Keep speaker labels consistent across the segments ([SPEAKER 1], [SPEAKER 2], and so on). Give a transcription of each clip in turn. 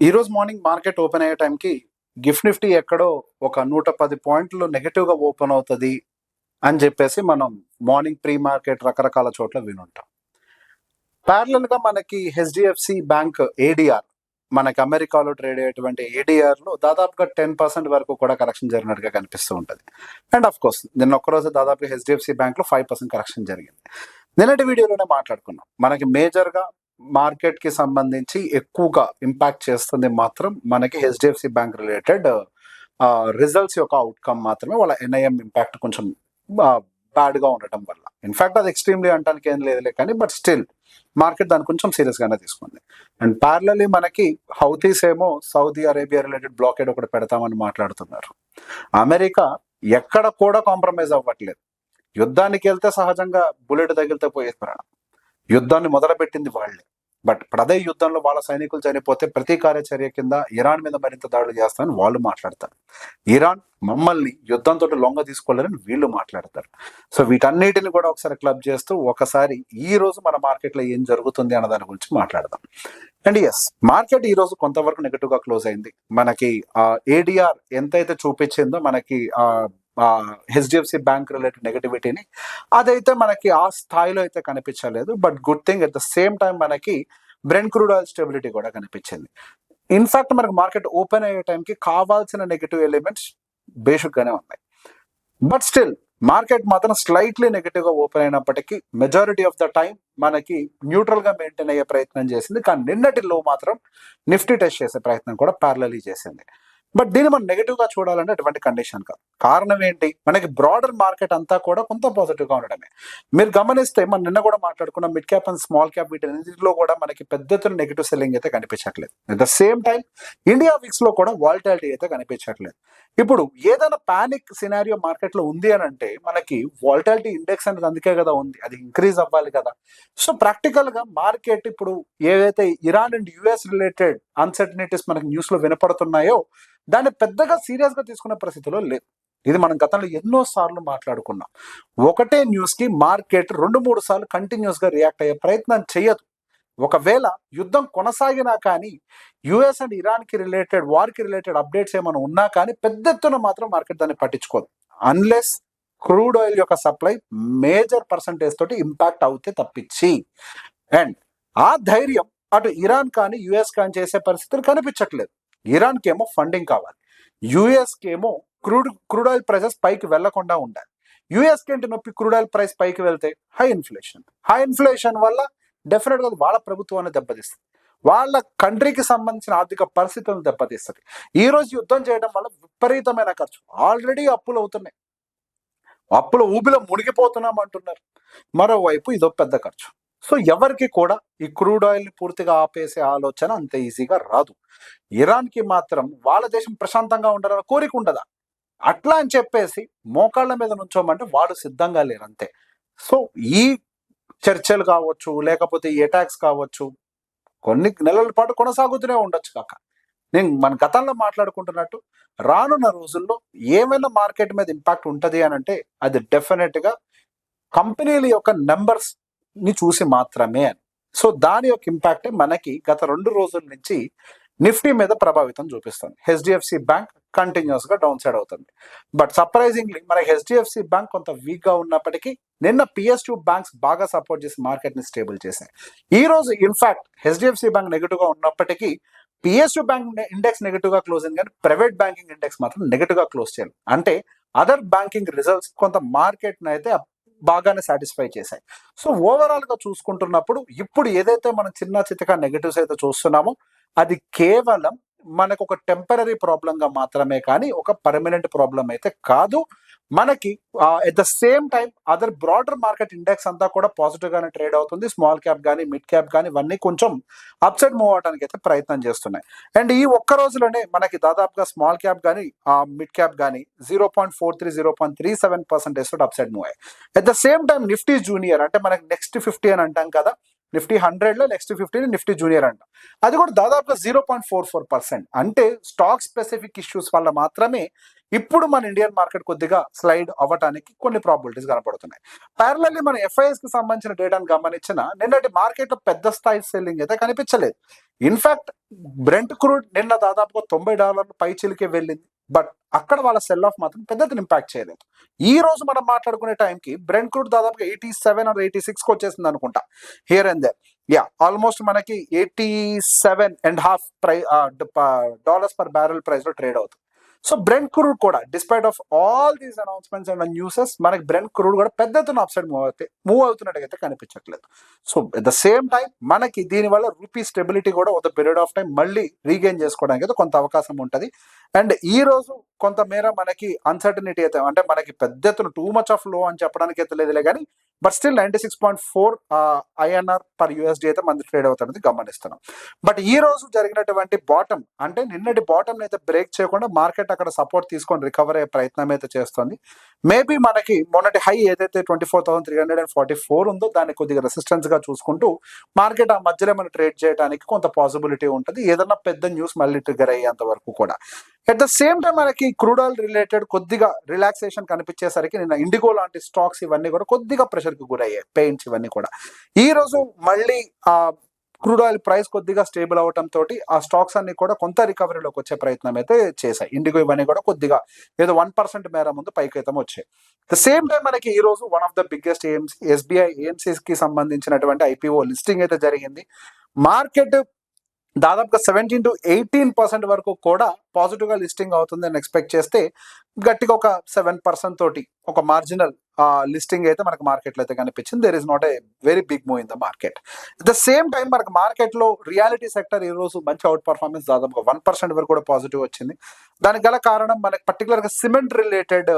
[SPEAKER 1] ఈ రోజు morning market open అయ్యే టైంకి గిఫ్ట్ నిఫ్టీ ఎక్కడో ఒక 110 పాయింట్లు నెగటివ్ గా ఓపెన్ అవుతుంది అని చెప్పేసి మనం మార్నింగ్ ప్రీ మార్కెట్ రకరకాల చోట్ల వినుంటాం. ప్యారలల్ గా మనకి హెచ్డిఎఫ్సి బ్యాంక్ ఏడిఆర్, మనకి అమెరికాలో ట్రేడ్ అయ్యేటువంటి ఏడిఆర్ లో దాదాపుగా 10% వరకు కూడా కరెక్షన్ జరిగినట్టుగా కనిపిస్తూ ఉంటుంది. అండ్ ఆఫ్ కోర్స్ నిన్న ఒక్కరోజు దాదాపు హెచ్డిఎఫ్సి బ్యాంక్ లో 5% కరెక్షన్ జరిగింది. నిన్నటి వీడియోలోనే మాట్లాడుకున్నాం, మనకి మేజర్ గా మార్కెట్ కి సంబంధించి ఎక్కువగా ఇంపాక్ట్ చేస్తుంది మాత్రం మనకి హెచ్డిఎఫ్సి బ్యాంక్ రిలేటెడ్ రిజల్ట్స్ యొక్క అవుట్కమ్ మాత్రమే. వాళ్ళ ఎన్ఐఎం ఇంపాక్ట్ కొంచెం బ్యాడ్ గా ఉండటం వల్ల, ఇన్ఫాక్ట్ అది ఎక్స్ట్రీమ్లీ అంటానికి ఏం లేదులే కానీ, బట్ స్టిల్ మార్కెట్ దాన్ని కొంచెం సీరియస్ గానే తీసుకుంది. అండ్ ప్యారలల్లీ మనకి హౌతీస్ ఏమో సౌదీ అరేబియా రిలేటెడ్ బ్లాకేడ్ ఒకటి పెడతామని మాట్లాడుతున్నారు. అమెరికా ఎక్కడ కూడా కాంప్రమైజ్ అవ్వట్లేదు. యుద్ధానికి వెళ్తే సహజంగా బుల్లెట్ తగిలితే పోయే ప్రాణం. యుద్ధాన్ని మొదలుపెట్టింది వాళ్ళే. బట్ ఇప్పుడు అదే యుద్ధంలో వాళ్ళ సైనికులు చనిపోతే ప్రతి కార్యచర్య కింద ఇరాన్ మీద మరింత దాడులు చేస్తారని వాళ్ళు మాట్లాడతారు. ఇరాన్ మమ్మల్ని యుద్ధంతో లొంగ తీసుకోలేరని వీళ్ళు మాట్లాడతారు. సో వీటన్నిటిని కూడా ఒకసారి క్లబ్ చేస్తూ ఒకసారి ఈ రోజు మన మార్కెట్ లో ఏం జరుగుతుంది అన్న దాని గురించి మాట్లాడదాం. అండ్ ఎస్, మార్కెట్ ఈ రోజు కొంతవరకు నెగటివ్ గా క్లోజ్ అయింది. మనకి ఏడిఆర్ ఎంతైతే చూపించిందో మనకి హెచ్డిఎఫ్సి బ్యాంక్ రిలేటెడ్ నెగటివిటీని, అదైతే మనకి ఆ స్థాయిలో అయితే కనిపించలేదు. But good thing at the same time మనకి బ్రెంట్ క్రూడ్ ఆయిల్ స్టెబిలిటీ కూడా కనిపించింది. ఇన్ఫాక్ట్ మనకి మార్కెట్ ఓపెన్ అయ్యే టైంకి కావాల్సిన నెగటివ్ ఎలిమెంట్స్ బేసిక్ గానే ఉన్నాయి. బట్ స్టిల్ మార్కెట్ మాత్రం స్లైట్లీ నెగటివ్ గా ఓపెన్ అయినప్పటికీ మెజారిటీ ఆఫ్ ద టైం మనకి న్యూట్రల్ గా మెయింటైన్ అయ్యే ప్రయత్నం చేసింది. కానీ నిన్నటి లో మాత్రం నిఫ్టీ టెస్ట్ చేసే ప్రయత్నం కూడా ప్యారలీ చేసింది. బట్ దీన్ని మనం నెగటివ్ గా చూడాలంటే అటువంటి కండిషన్ కాదు. కారణం ఏంటి, మనకి బ్రాడర్ మార్కెట్ అంతా కూడా కొంత పాజిటివ్ గా ఉండడమే. మీరు గమనిస్తే మనం నిన్న కూడా మాట్లాడుకున్న mid cap and small cap వీటిలో కూడా మనకి పెద్ద ఎత్తున నెగటివ్ సెల్లింగ్ అయితే కనిపించట్లేదు. At the same time India VIX లో కూడా వాలటాలిటీ అయితే కనిపించట్లేదు. ఇప్పుడు ఏదైనా పానిక్ సినారియో మార్కెట్ లో ఉంది అని అంటే మనకి వాలటాలిటీ ఇండెక్స్ అనేది అందుకే కదా ఉంది, అది ఇంక్రీజ్ అవ్వాలి కదా. సో ప్రాక్టికల్ గా మార్కెట్ ఇప్పుడు ఏవైతే Iran and US related uncertainties మనకి న్యూస్ లో వినపడుతున్నాయో దాన్ని పెద్దగా సీరియస్ గా తీసుకునే పరిస్థితిలో లేదు. ఇది మనం గతంలో ఎన్నో సార్లు మాట్లాడుకున్నాం. ఒకటే న్యూస్ కి మార్కెట్ 2-3 సార్లు కంటిన్యూస్ గా రియాక్ట్ అయ్యే ప్రయత్నం చేయదు. ఒకవేళ యుద్ధం కొనసాగినా కానీ యుఎస్ అండ్ ఇరాన్ కి రిలేటెడ్ వార్ కి రిలేటెడ్ అప్డేట్స్ ఏమైనా ఉన్నా కానీ పెద్ద ఎత్తున మాత్రం మార్కెట్ దాన్ని పట్టించుకోదు, అన్లెస్ క్రూడ్ ఆయిల్ యొక్క సప్లై మేజర్ పర్సంటేజ్ తోటి ఇంపాక్ట్ అవుతే తప్పించి. అండ్ ఆ ధైర్యం అటు ఇరాన్ కానీ యుఎస్ కానీ చేసే పరిస్థితులు కనిపించట్లేదు. ఇరాన్ కేమో ఫండింగ్ కావాలి, యుఎస్ కేమో క్రూడ్ ఆయిల్ ప్రైసెస్ పైకి వెళ్లకుండా ఉండాలి. యుఎస్ కి ఏంటి నొప్పి, క్రూడ్ ఆయిల్ ప్రైస్ పైకి వెళ్తే హై ఇన్ఫ్లేషన్ వల్ల డెఫినెట్ గా వాళ్ళ ప్రభుత్వాన్ని దెబ్బతీస్తుంది, వాళ్ళ కంట్రీకి సంబంధించిన ఆర్థిక పరిస్థితులను దెబ్బతీస్తుంది. ఈ రోజు యుద్ధం చేయడం వల్ల విపరీతమైన ఖర్చు, ఆల్రెడీ అప్పులు అవుతున్నాయి, అప్పుల ఊబిలో మునిగిపోతున్నాం అంటున్నారు. మరోవైపు ఇదో పెద్ద ఖర్చు. సో ఎవరికి కూడా ఈ క్రూడ్ ఆయిల్ ని పూర్తిగా ఆపేసే ఆలోచన అంత ఈజీగా రాదు. ఇరాన్ కి మాత్రం వాళ్ళ దేశం ప్రశాంతంగా ఉండాలని కోరిక ఉండదా, అట్లా అని చెప్పేసి మోకాళ్ళ మీద నుంచోమంటే వాడు సిద్ధంగా లేరు అంతే. సో ఈ చర్చలు కావచ్చు, లేకపోతే ఈ అటాక్స్ కావచ్చు, కొన్ని నెలల పాటు కొనసాగుతూనే ఉండొచ్చు కాక. నేను మన గతంలో మాట్లాడుకుంటున్నట్టు రానున్న రోజుల్లో ఏమైనా మార్కెట్ మీద ఇంపాక్ట్ ఉంటది అని అంటే అది డెఫినెట్ గా కంపెనీల యొక్క నెంబర్స్ ని చూసి మాత్రమే అని. సో దాని యొక్క ఇంపాక్ట్ మనకి గత 2 రోజుల నుంచి నిఫ్టీ మీద ప్రభావితం చూపిస్తుంది. హెచ్డిఎఫ్సి బ్యాంక్ కంటిన్యూస్ గా డౌన్ సైడ్ అవుతుంది. బట్ సర్ప్రైజింగ్లీ మన హెచ్డిఎఫ్సి బ్యాంక్ కొంత వీక్ గా ఉన్నప్పటికీ నిన్న పిఎస్యు బ్యాంక్స్ బాగా సపోర్ట్ చేసి మార్కెట్ ని స్టేబుల్ చేశాయి. ఈ రోజు ఇన్ఫాక్ట్ హెచ్డిఎఫ్సి బ్యాంక్ నెగిటివ్ గా ఉన్నప్పటికీ పిఎస్యు బ్యాంక్ ఇండెక్స్ నెగిటివ్ గా క్లోజ్ అయింది, కానీ ప్రైవేట్ బ్యాంకింగ్ ఇండెక్స్ మాత్రం నెగిటివ్ గా క్లోజ్ చేయాలి. అంటే అదర్ బ్యాంకింగ్ రిజల్ట్స్ కొంత మార్కెట్ ని అయితే బాగానే సాటిస్ఫై చేశాయి. సో ఓవరాల్ గా చూసుకుంటున్నప్పుడు ఇప్పుడు ఏదైతే మనం చిన్న చితక నెగటివ్స్ అయితే చూస్తున్నామో అది కేవలం మనకు ఒక టెంపరీ ప్రాబ్లం గా మాత్రమే కానీ ఒక పర్మనెంట్ ప్రాబ్లం అయితే కాదు. మనకి at the same time other broader market index అంతా కూడా పాజిటివ్ గానే ట్రేడ్ అవుతుంది. స్మాల్ క్యాప్ కానీ మిడ్ క్యాప్ కానీ ఇవన్నీ కొంచెం అప్సైడ్ మూవ్ అవడానికి అయితే ప్రయత్నం చేస్తున్నాయి. అండ్ ఈ ఒక్క రోజులోనే మనకి దాదాపుగా స్మాల్ క్యాప్ కానీ మిడ్ క్యాప్ కానీ 0.37% అప్సైడ్ మూవ్ అయ్యాయి. At the same time Nifty junior అంటే మనకి నెక్స్ట్ 50 అని అంటాం కదా, నిఫ్టీ 100 లో నెక్స్ట్ 50 నిఫ్టీ జూనియర్ అంట. అది కూడా దాదాపుగా 0.44%. అంటే స్టాక్ స్పెసిఫిక్ ఇష్యూస్ వల్ల మాత్రమే ఇప్పుడు మన ఇండియన్ మార్కెట్ కొద్దిగా స్లైడ్ అవ్వడానికి కొన్ని ప్రాబిలిటీస్ కనపడుతున్నాయి. ప్యారలల్లీ మన ఎఫ్ఐఎస్ కి సంబంధించిన డేటాను గమనించిన నిన్నటి మార్కెట్ లో పెద్ద స్థాయి సెల్లింగ్ అయితే కనిపించలేదు. ఇన్ఫాక్ట్ బ్రెంట్ క్రూడ్ నిన్న దాదాపుగా $90 పై చిలికే వెళ్ళింది. బట్ అక్కడ వాళ్ళ సెల్ ఆఫ్ మాత్రం పెద్దది ఇంపాక్ట్ చేయలేదు. ఈ రోజు మనం మాట్లాడుకునే టైంకి బ్రెంట్ క్రూడ్ దాదాపుగా 87 ఆర్ 86కి వచ్చేసింది అనుకుంటా, హియర్ అండ్ దేర్. ఆల్మోస్ట్ మనకి 87.5 డాలర్స్ పర్ బ్యారెల్ ప్రైస్ లో ట్రేడ్ అవుతుంది. సో బ్రెంట్ క్రూడ్ కూడా despite of all these announcements and newses మనకి బ్రెంట్ క్రూడ్ కూడా పెద్ద ఎత్తున అప్ సైడ్ మూవ్ అవుతున్నట్టుగా కనిపించట్లేదు. So at the same time మనకి దీనివల్ల రూపీ స్టెబిలిటీ కూడా ఒక పీరియడ్ ఆఫ్ టైం మళ్ళీ రీగెయిన్ చేసుకోవడానికి అయితే కొంత అవకాశం ఉంటుంది. అండ్ ఈ రోజు కొంతమేర మనకి అన్సర్టనిటీ అయితే, అంటే మనకి పెద్ద ఎత్తున టూ మచ్ ఆఫ్ లో అని చెప్పడానికి అయితే లేదులే కానీ, but still 96.4 INR per USD అయితే మనకి ట్రేడ్ అవుతుంది గమనిస్తున్నాం. బట్ ఈ రోజు జరిగినటువంటి బాటమ్, అంటే నిన్నటి బాటమ్ అయితే బ్రేక్ చేయకుండా మార్కెట్ అక్కడ సపోర్ట్ తీసుకొని రికవర్ అయ్యే ప్రయత్నం అయితే చేస్తుంది. మేబీ మనకి మొన్నటి హై ఏదైతే 24,344 ఉందో దాన్ని కొద్దిగా రెసిస్టెన్స్ గా చూసుకుంటూ మార్కెట్ ఆ మధ్యలో మనం ట్రేడ్ చేయడానికి కొంత పాసిబిలిటీ ఉంటుంది, ఏదన్నా పెద్ద న్యూస్ మళ్ళీ ట్రిగర్ అయ్యేంత వరకు కూడా. అట్ ద సేమ్ టైం మనకి క్రూడ్ ఆయిల్ రిలేటెడ్ కొద్దిగా రిలాక్సేషన్ కనిపించేసరికి నిన్న ఇండిగో లాంటి స్టాక్స్ ఇవన్నీ కూడా కొద్దిగా ప్రెషర్ కి గురయ్యాయి, పెయిన్స్ ఇవన్నీ కూడా. ఈ రోజు మళ్ళీ ఆ క్రూడ్ ఆయిల్ ప్రైస్ కొద్దిగా స్టేబుల్ అవటం తోటి ఆ స్టాక్స్ అన్ని కూడా కొంత రికవరీలోకి వచ్చే ప్రయత్నం అయితే చేశాయి. ఇండిగో ఇవన్నీ కూడా కొద్దిగా ఏదో 1% మేర ముందు పైకి అయితే వచ్చాయి. ద సేమ్ టైం మనకి ఈ రోజు one of the biggest SBI AMCs కి సంబంధించినటువంటి IPO లిస్టింగ్ అయితే జరిగింది. మార్కెట్ దాదాపుగా 17 to 18% వరకు కూడా పాజిటివ్ గా లిస్టింగ్ అవుతుందని ఎక్స్పెక్ట్ చేస్తే గట్టిగా ఒక 7% తోటి ఒక మార్జినల్ లిస్టింగ్ అయితే మనకు మార్కెట్ లో అయితే కనిపించింది. There is not a very big move in the market. At the same time మనకు మార్కెట్ లో రియాలిటీ సెక్టర్ ఈ రోజు మంచి అవుట్ పర్ఫార్మెన్స్, దాదాపుగా 1% వరకు కూడా పాజిటివ్ వచ్చింది. దానికి గల కారణం మనకి పర్టికులర్ గా cement related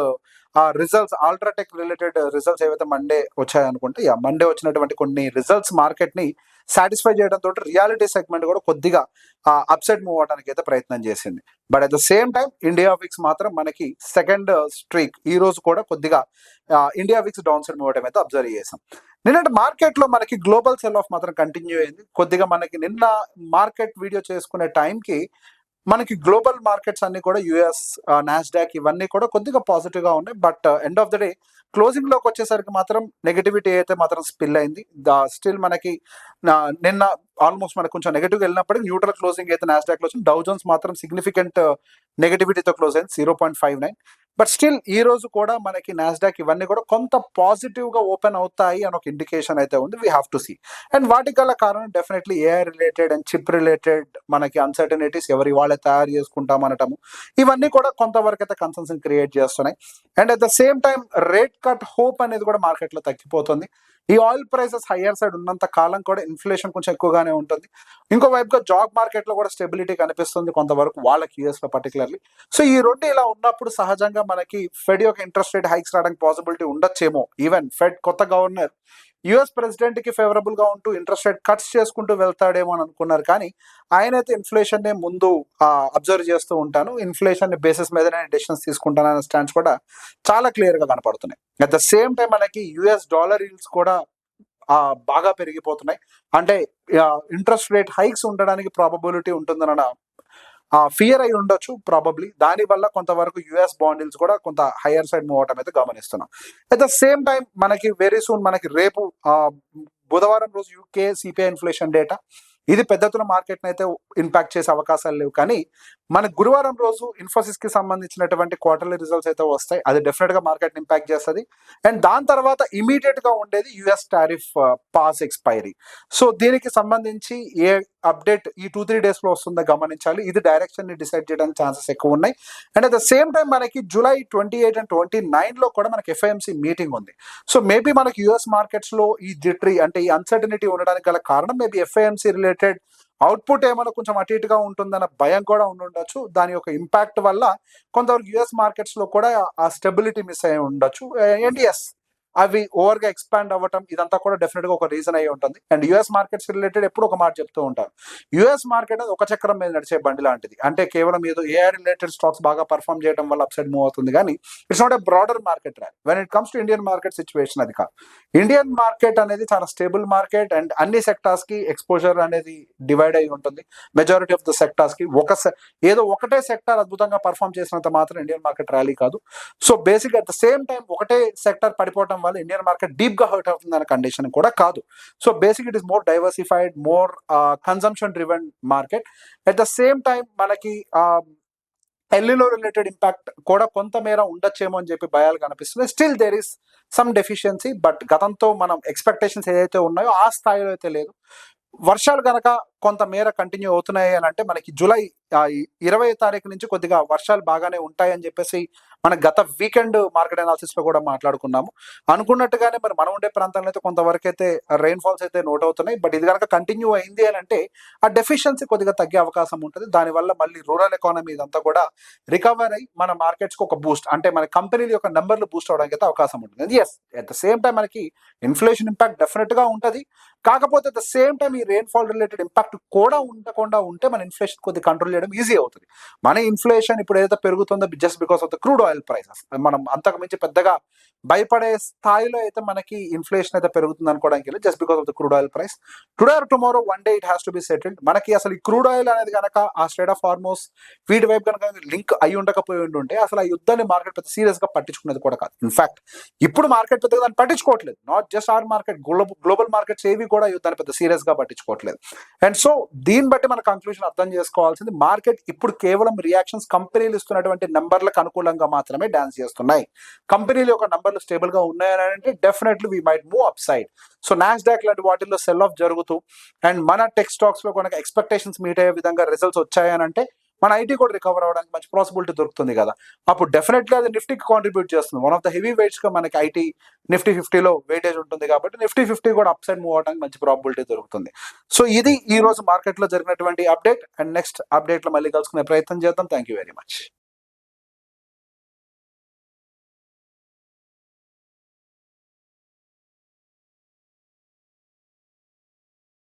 [SPEAKER 1] results, UltraTech related results ఏవైతే మండే వచ్చాయనుకుంటే, మండే వచ్చినటువంటి కొన్ని రిజల్ట్స్ మార్కెట్ ని సాటిస్ఫై చేయడం తోటి రియాలిటీ సెగ్మెంట్ కూడా కొద్దిగా అప్సైడ్ మూవ్ అవడానికి అయితే ప్రయత్నం చేసింది. But at the same time India VIX మాత్రం మనకి సెకండ్ స్ట్రీక్ ఈ రోజు కూడా కొద్దిగా India VIX down side move అవడం అయితే అబ్జర్వ్ చేసాం. నిన్నటి మార్కెట్ లో మనకి గ్లోబల్ సెల్ ఆఫ్ మాత్రం కంటిన్యూ అయింది. కొద్దిగా మనకి నిన్న మార్కెట్ వీడియో చేసుకునే టైంకి మనకి గ్లోబల్ మార్కెట్స్ అన్ని కూడా US నాస్డాక్ ఇవన్నీ కూడా కొద్దిగా పాజిటివ్ గా ఉన్నాయి. But end of the day closing లోకి వచ్చేసరికి మాత్రం నెగటివిటీ అయితే మాత్రం స్పిల్ అయింది. స్టిల్ మనకి నిన్న ఆల్మోస్ట్ మనకు కొంచెం నెగటివ్ వెళ్ళినప్పటికీ న్యూట్రల్ క్లోజింగ్ అయితే నాస్డాక్ లో వచ్చింది. డౌ జోన్స్ మాత్రం సిగ్నిఫికెంట్ నెగటివిటీతో క్లోజ్ అయింది 0.59. బట్ స్టిల్ ఈ రోజు కూడా మనకి నాస్డాక్ ఇవన్నీ కూడా కొంత పాజిటివ్ గా ఓపెన్ అవుతాయి అని ఒక ఇండికేషన్ అయితే ఉంది. We have to see. And వాటి గల కారణం definitely AI related and chip related మనకి అన్సర్టనిటీస్ ఎవరి వాళ్ళే తయారు చేసుకుంటాం అనటము, ఇవన్నీ కూడా కొంతవరకు అయితే కన్సర్న్స్ క్రియేట్ చేస్తున్నాయి. And at the same time rate cut hope అనేది కూడా మార్కెట్ లో తగ్గిపోతుంది. ఈ ఆయిల్ ప్రైసెస్ హయ్యర్ సైడ్ ఉన్నంత కాలం కూడా ఇన్ఫ్లేషన్ కొంచెం ఎక్కువగానే ఉంటుంది. ఇంకో వైపుగా జాబ్ మార్కెట్ లో కూడా స్టెబిలిటీ కనిపిస్తుంది కొంతవరకు వాళ్ళకి, US లో పర్టికులర్లీ. సో ఈ రెండు ఇలా ఉన్నప్పుడు సహజంగా మనకి ఫెడ్ యొక్క ఇంట్రెస్ట్ రేట్ హైక్స్ రావడానికి పాసిబిలిటీ ఉండొచ్చేమో. ఈవెన్ ఫెడ్ కొత్త గవర్నర్ US ప్రెసిడెంట్ కి ఫేవరబుల్ గా ఉంటూ ఇంట్రెస్ట్ రేట్ కట్స్ చేసుకుంటూ వెళ్తాడేమో అని అనుకున్నారు, కానీ ఆయన అయితే ఇన్ఫ్లేషన్ నే ముందు అబ్జర్వ్ చేస్తూ ఉంటాను, ఇన్ఫ్లేషన్ బేసిస్ మీద నేను డెసిషన్స్ తీసుకుంటాను అనే స్టాండ్స్ కూడా చాలా క్లియర్ గా కనపడుతున్నాయి. అట్ ద సేమ్ టైం మనకి US డాలర్ ఈల్డ్స్ కూడా బాగా పెరిగిపోతున్నాయి. అంటే ఇంట్రెస్ట్ రేట్ హైక్స్ ఉండడానికి ప్రాబబిలిటీ ఉంటుందన్న ఫియర్ అయి ఉండొచ్చు ప్రాబబ్లీ. దాని వల్ల కొంతవరకు US బాండ్ కూడా కొంత హైయర్ సైడ్ మూవ్ అవటం అయితే గమనిస్తున్నాం. అట్ ద సేమ్ టైం మనకి వెరీ సూన్ మనకి రేపు బుధవారం రోజు UK CPI ఇన్ఫ్లేషన్ డేటా, ఇది పెద్ద ఎత్తున మార్కెట్ అయితే ఇంపాక్ట్ చేసే అవకాశాలు లేవు. కానీ మన గురువారం రోజు ఇన్ఫోసిస్ కి సంబంధించినటువంటి క్వార్టర్లీ రిజల్ట్స్ అయితే వస్తాయి, అది డెఫినెట్ గా మార్కెట్ ఇంపాక్ట్ చేస్తుంది. అండ్ దాని తర్వాత ఇమీడియట్ గా ఉండేది US tariff pass expiry. So దీనికి సంబంధించి ఏ అప్డేట్ ఈ 2-3 డేస్ లో వస్తుందో గమనించాలి. ఇది డైరెక్షన్ ని డిసైడ్ చేయడానికి ఛాన్సెస్ ఎక్కువ ఉన్నాయి. And at the same time మనకి July 28 and 29 లో కూడా మనకి FOMC మీటింగ్ ఉంది. సో మేబీ మనకి US మార్కెట్స్ లో ఈ జిట్రీ అంటే ఈ అన్సర్టనిటీ ఉండడానికి గల కారణం మేబీ FOMC రిలేటెడ్ అవుట్పుట్ ఏమైనా కొంచెం అటు ఇటుగా ఉంటుందన్న భయం కూడా ఉండొచ్చు. దాని యొక్క ఇంపాక్ట్ వల్ల కొంతవరకు US మార్కెట్స్ లో కూడా ఆ స్టెబిలిటీ మిస్ అయి ఉండొచ్చు. అండ్ ఎస్ అవి ఓవర్ గా ఎక్స్పాండ్ అవ్వటం ఇదంతా కూడా డెఫినెట్ గా ఒక రీజన్ అయి ఉంటుంది. అండ్ యుఎస్ మార్కెట్స్ రిలేటెడ్ ఎప్పుడు ఒక మాట చెప్తూ ఉంటారు, యుఎస్ మార్కెట్ అనేది ఒక చక్రం మీద నడిచే బండి లాంటిది. అంటే కేవలం ఏదో ఏఐ రిలేటెడ్ స్టాక్స్ బాగా పర్ఫామ్ చేయడం వల్ల అప్ సైడ్ మూవ్ అవుతుంది కానీ it's not a broader market rally. When it comes to Indian market situation అది కాదు. ఇండియన్ మార్కెట్ అనేది చాలా స్టేబుల్ మార్కెట్ అండ్ అన్ని సెక్టార్స్ కి ఎక్స్పోజర్ అనేది డివైడ్ అయి ఉంటుంది. మెజారిటీ ఆఫ్ ద సెక్టార్స్ కి ఏదో ఒకటే సెక్టార్ అద్భుతంగా పర్ఫామ్ చేసినంత మాత్రం ఇండియన్ మార్కెట్ ర్యాలీ కాదు. So basic at the same time ఒకటే సెక్టర్ పడిపోవడం వల్ల ఇండియన్ మార్కెట్ డీప్ గా హర్ట్ అవుతుంది అనే కండిషన్ కూడా కాదు. So basic it is more diversified, more consumption driven market. At the same time మనకి ఎల్లిలో రిలేటెడ్ ఇంపాక్ట్ కూడా కొంతమేర ఉండొచ్చేమో అని చెప్పి భయాలు కనిపిస్తుంది. Still there is some deficiency, but గతంతో మనం ఎక్స్పెక్టేషన్స్ ఏదైతే ఉన్నాయో ఆ స్థాయిలో అయితే లేదు. వర్షాలు కనుక కొంతమేర కంటిన్యూ అవుతున్నాయి అని అంటే మనకి జూలై 20 తారీఖు నుంచి కొద్దిగా వర్షాలు బాగానే ఉంటాయని చెప్పేసి మన గత వీకెండ్ మార్కెట్ అనాలిసిస్ లో కూడా మాట్లాడుకున్నాము. అనుకున్నట్టుగానే మరి మనం ఉండే ప్రాంతంలో అయితే కొంతవరకు అయితే రెయిన్ ఫాల్స్ అయితే నోట్ అవుతున్నాయి. బట్ ఇది కనుక కంటిన్యూ అయింది అని అంటే ఆ డెఫిషియన్సీ కొద్దిగా తగ్గే అవకాశం ఉంటుంది. దానివల్ల మళ్ళీ రూరల్ ఎకానమీ ఇదంతా కూడా రికవర్ అయ్యి మన మార్కెట్స్ కి ఒక బూస్ట్, అంటే మన కంపెనీల యొక్క నెంబర్లు బూస్ట్ అవడానికి అయితే అవకాశం ఉంటుంది. Yes, at the same time మనకి ఇన్ఫ్లేషన్ ఇంపాక్ట్ డెఫినెట్ గా ఉంటుంది. కాకపోతే అట్ ద సేమ్ టైం ఈ రెయిన్ ఫాల్ రిలేటెడ్ ఇంపాక్ట్ కూడా ఉండకుండా ఉంటే మన ఇన్ఫ్లేషన్ కొద్దిగా కంట్రోల్ చేయడం ఈజీ అవుతుంది. మన ఇన్ఫ్లేషన్ ఇప్పుడు ఏదైతే పెరుగుతుందో just because of the crude oil prices, మనం అంతకు మించి పెద్దగా భయపడే స్థాయిలో అయితే మనకి ఇన్ఫ్లేషన్ అయితే పెరుగుతుంది అనుకోవడానికి లేదు, just because of the crude oil price. Today or tomorrow one day it has to be settled. మనకి అసలు ఈ క్రూడ్ ఆయిల్ అనేది కనుక ఆ స్ట్రేట్ ఆఫ్ హార్మోస్ వీటి వైపు కనుక లింక్ అయి ఉండకపోయి ఉంటే అసలు ఆ యుద్ధాన్ని మార్కెట్ పెద్ద సీరియస్ గా పట్టించుకునేది కూడా కాదు. ఇన్ఫాక్ట్ ఇప్పుడు మార్కెట్ పెద్దగా దాన్ని పట్టించుకోవట్లేదు. Not just our market, global markets ఏవి కూడా యుద్ధాన్ని పెద్ద సీరియస్ గా పట్టించుకోవట్లేదు. అండ్ సో దీన్ని బట్టి మన కంక్లూజన్ అర్థం చేసుకోవాల్సింది, మార్కెట్ ఇప్పుడు కేవలం రియాక్షన్స్ కంపెనీలు ఇస్తున్నటువంటి నెంబర్లకు అనుకూలంగా మాత్రమే డాన్స్ చేస్తున్నాయి. కంపెనీల యొక్క నంబర్లు స్టేబుల్ గా ఉన్నాయని అంటే definitely we might move up side. So Nasdaq లాంటి వాటిల్లో సెల్ ఆఫ్ జరుగుతూ అండ్ మన టెక్ స్టాక్స్ లో కనుక ఎక్స్పెక్టేషన్స్ మీట్ అయ్యే విధంగా రిజల్ట్స్ వచ్చాయని అంటే మన ఐటీ కూడా రికవర్ అవ్వడానికి మంచి పాసిబిలిటీ దొరుకుతుంది కదా. అప్పుడు డెఫినెట్లీ అది నిఫ్టీకి కాంట్రిబ్యూట్ చేస్తుంది. One of the heavy weights గా మనకి ఐటీ నిఫ్టీ 50లో వెయిటేజ్ ఉంటుంది కాబట్టి నిఫ్టీ 50 కూడా అప్ సైడ్ మూవ్ అవడానికి మంచి ప్రాబిలిటీ దొరుకుతుంది. సో ఇది ఈ రోజు మార్కెట్ లో జరిగినటువంటి అప్డేట్. అండ్ నెక్స్ట్ అప్డేట్ లో మళ్ళీ కలుసుకునే ప్రయత్నం చేద్దాం. Thank you very much.